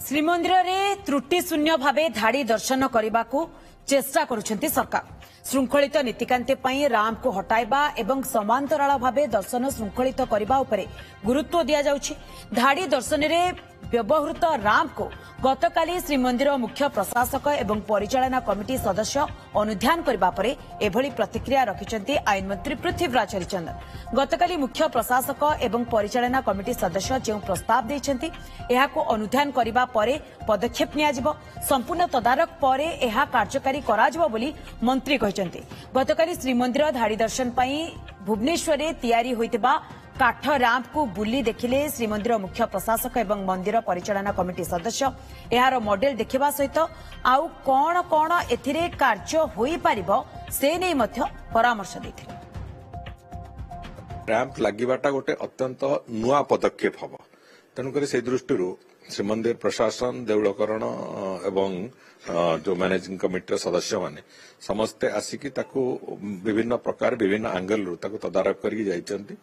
श्रीमंदिर में त्रुटि शून्य भाव धाड़ी दर्शन करने को चेष्टा करुछंती सरकार। श्रृंखलित नीतिकांति पई राम को हटाइबा एवं समांतराल भाव दर्शन श्रृंखलित करने उपरे गुरुत्व दिया जाउछि। धाड़ी दर्शन रे व्यवहृत राम को गतकाली श्रीमंदिर मुख्य प्रशासक एवं परिचालना कमिटी सदस्य अनुध्यान करबा परे एभली प्रतिक्रिया रखिछंती आईन मंत्री पृथ्वीराज हरिचंदन। गतकाली मुख्य प्रशासक एवं परिचालना कमिटी सदस्य जो प्रस्ताव देइछंती एहाको अनुध्यान करबा परे पदक्षेप नियाजिबो। संपूर्ण तदारक परे एहा कार्यकारी कराजिबो बोली मंत्री कहिछंती। गतकाली श्रीमंदिर धाड़ी दर्शन पई भुवनेश्वर रे तयारी होइतिबा काठ राम्प को बुली देखिले श्रीमंदिर मुख्य प्रशासक एवं मंदिर परिचालना कमिटी सदस्य। एहार मॉडल देखिबा सहित आउ कोन कोन एथिरे कार्य होई पारिबो से नै मध्य परामर्श दैथिले। रैंप लागिबाटा गोटे अत्यंत नुआ पदक्षेप हबो। तेणुकर से दृष्टि श्रीमंदिर प्रशासन देउलकरण एवं जो मैनेजिंग कमिटी सदस्य माने समस्ते आसिकी ताकू विभिन्न प्रकार विभिन्न एंगल रु ताकू तदारक करी जाइचंती।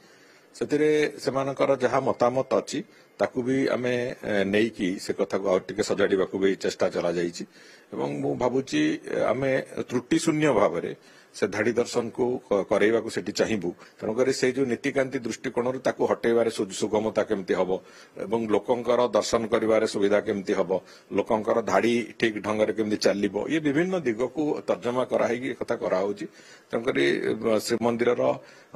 सेतिरे सेमानकर जहा मतामत अछि ताकू भी आमे नेकी से कथा को टिके सजाडिबाकू भी चेष्टा चला जाइछि एवं मु भाबुची आमे त्रुटि शून्य भावरे से धाड़ी दर्शन को करैबा को सेठी चाहिबू। तेणुकर से जो नीतिकांति दृष्टिकोण ताकू हटेबारे सुगमता केमती हबो एवं लोकंकर दर्शन करिबारे सुविधा केमती हबो, लोकंकर धाड़ी ठीक ढंग रे केमती चलिबो, ये विभिन्न दिग को तर्जमा कराई कथा करा होची। तेणुकर श्रीमंदिर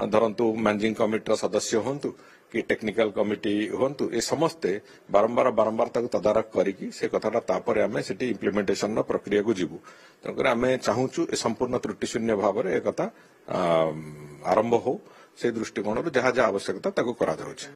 धरंतु मैनेजिंग कमिटी सदस्य होंतु कि टेक्निकल कमिटी होंतु ए समस्ते बारंबार ताकू तदारक करिकी से कथाटा तापरे आमे सेठी इम्प्लीमेंटेशन प्रक्रिया को जीवु। तेणुकर आमे चाहूचु ए संपूर्ण त्रुटि शून्य भाव रे कथा आरंभ हो से दृष्टिकोण जहाँ जहाँ आवश्यकता ताकू करा जाउछि।